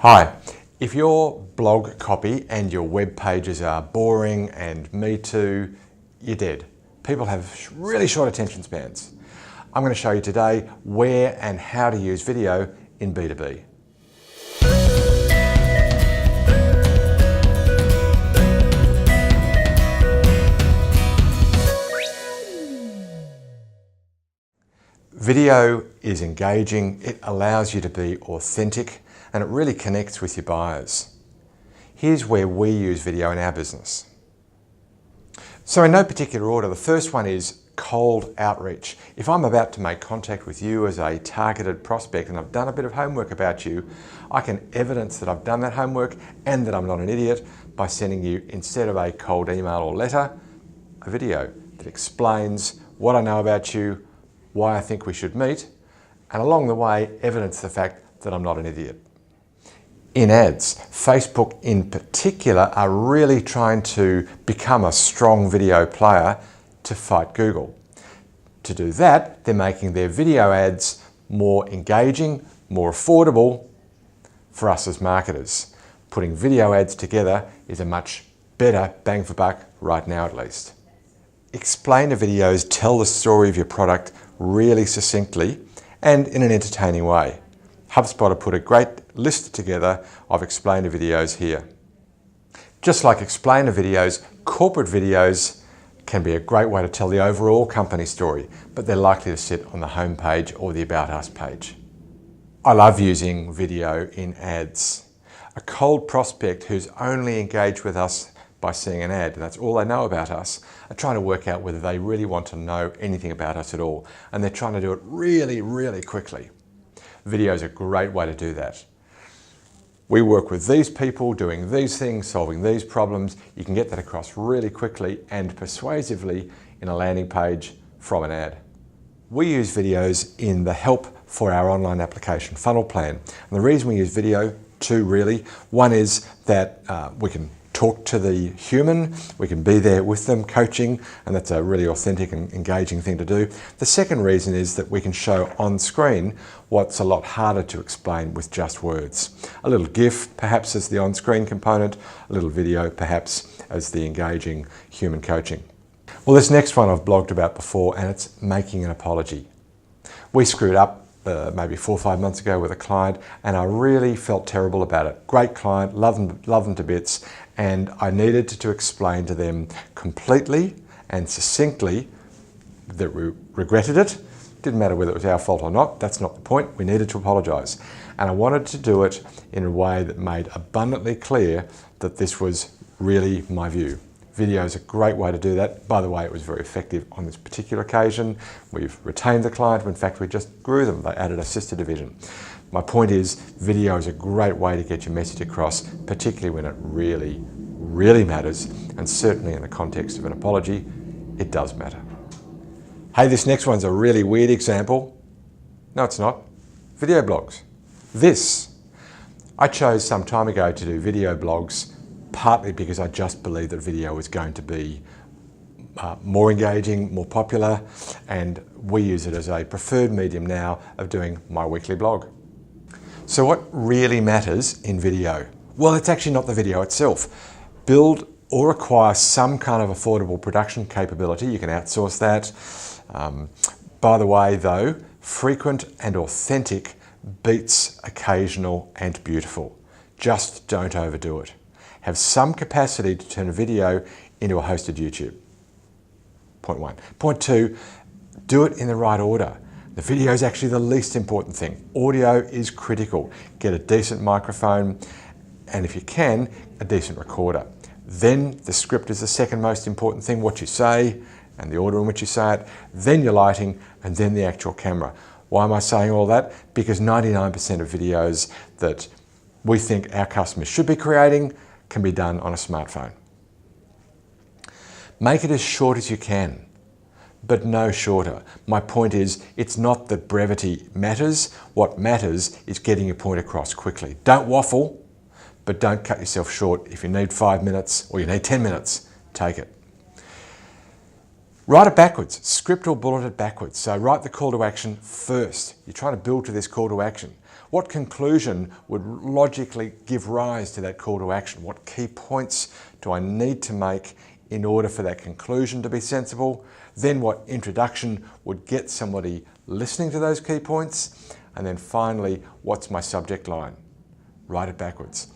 Hi, if your blog copy and your web pages are boring and me too, you're dead. People have really short attention spans. I'm going to show you today where and how to use video in B2B. Video is engaging, it allows you to be authentic, and it really connects with your buyers. Here's where we use video in our business. So in no particular order, the first one is cold outreach. If I'm about to make contact with you as a targeted prospect and I've done a bit of homework about you, I can evidence that I've done that homework and that I'm not an idiot by sending you, instead of a cold email or letter, a video that explains what I know about you, why I think we should meet, and along the way, evidence the fact that I'm not an idiot. In ads, Facebook in particular are really trying to become a strong video player to fight Google. To do that, they're making their video ads more engaging, more affordable for us as marketers. Putting video ads together is a much better bang for buck right now at least. Explainer videos tell the story of your product really succinctly and in an entertaining way. HubSpot have put a great list together of explainer videos here. Just like explainer videos, corporate videos can be a great way to tell the overall company story, but they're likely to sit on the home page or the About Us page. I love using video in ads. A cold prospect who's only engaged with us by seeing an ad, and that's all they know about us, are trying to work out whether they really want to know anything about us at all, and they're trying to do it really quickly. Video is a great way to do that. We work with these people doing these things, solving these problems. You can get that across really quickly and persuasively in a landing page from an ad. We use videos in the help for our online application funnel plan. And the reason we use video, two really. One is that we can talk to the human, we can be there with them coaching, and that's a really authentic and engaging thing to do. The second reason is that we can show on screen what's a lot harder to explain with just words. A little GIF perhaps as the on-screen component, a little video perhaps as the engaging human coaching. Well, this next one I've blogged about before, and it's making an apology. We screwed up maybe 4 or 5 months ago with a client, and I really felt terrible about it. Great client, love them to bits, and I needed to explain to them completely and succinctly that we regretted it. Didn't matter whether it was our fault or not, that's not the point. We needed to apologise. And I wanted to do it in a way that made abundantly clear that this was really my view. Video is a great way to do that. By the way, it was very effective on this particular occasion. We've retained the client. In fact, we just grew them. They added a sister division. My point is, video is a great way to get your message across, particularly when it really matters, and certainly in the context of an apology, it does matter. Hey, this next one's a really weird example. No, it's not. Video blogs. I chose some time ago to do video blogs, partly because I just believed that video was going to be more engaging, more popular, and we use it as a preferred medium now of doing my weekly blog. So what really matters in video? Well, it's actually not the video itself. Build or acquire some kind of affordable production capability. You can outsource that. By the way, though, frequent and authentic beats occasional and beautiful. Just don't overdo it. Have some capacity to turn a video into a hosted YouTube. Point one. Point two, do it in the right order. The video is actually the least important thing. Audio is critical. Get a decent microphone, and if you can, a decent recorder. Then the script is the second most important thing, what you say and the order in which you say it, then your lighting, and then the actual camera. Why am I saying all that? Because 99% of videos that we think our customers should be creating can be done on a smartphone. Make it as short as you can, but no shorter. My point is, it's not that brevity matters. What matters is getting your point across quickly. Don't waffle, but don't cut yourself short. If you need 5 minutes or you need 10 minutes, take it. Write it backwards, script or bullet it backwards. So write the call to action first. You're trying to build to this call to action. What conclusion would logically give rise to that call to action? What key points do I need to make in order for that conclusion to be sensible? Then what introduction would get somebody listening to those key points? And then finally, what's my subject line? Write it backwards.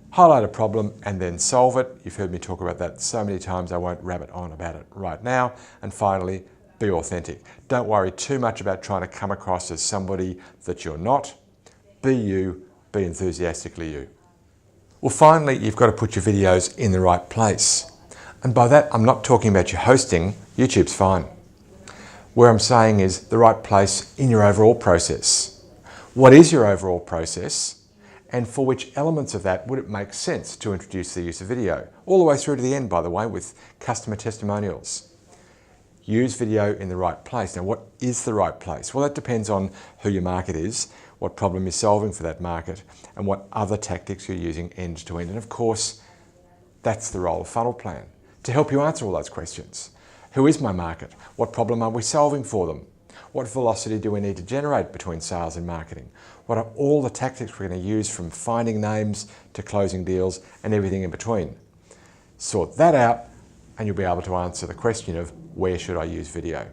Highlight a problem and then solve it. You've heard me talk about that so many times, I won't rabbit on about it right now. And finally, be authentic. Don't worry too much about trying to come across as somebody that you're not. Be you, be enthusiastically you. Well, finally, you've got to put your videos in the right place. And by that, I'm not talking about your hosting. YouTube's fine. Where I'm saying is the right place in your overall process. What is your overall process? And for which elements of that would it make sense to introduce the use of video? All the way through to the end, by the way, with customer testimonials. Use video in the right place. Now, what is the right place? Well, that depends on who your market is, what problem you're solving for that market, and what other tactics you're using end to end. And of course, that's the role of funnel plan, to help you answer all those questions. Who is my market? What problem are we solving for them? What velocity do we need to generate between sales and marketing? What are all the tactics we're going to use from finding names to closing deals and everything in between? Sort that out and you'll be able to answer the question of where should I use video?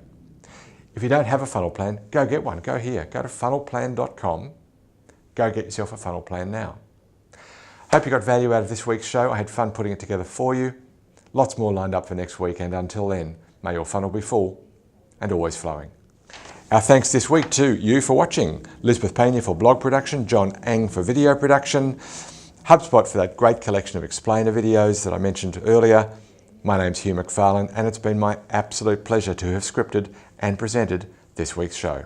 If you don't have a funnel plan, go get one. Go here. Go to funnelplan.com. Go get yourself a funnel plan now. Hope you got value out of this week's show. I had fun putting it together for you. Lots more lined up for next week, and until then, may your funnel be full and always flowing. Our thanks this week to you for watching. Elizabeth Pena for blog production, John Ang for video production, HubSpot for that great collection of explainer videos that I mentioned earlier. My name's Hugh McFarlane, and it's been my absolute pleasure to have scripted and presented this week's show.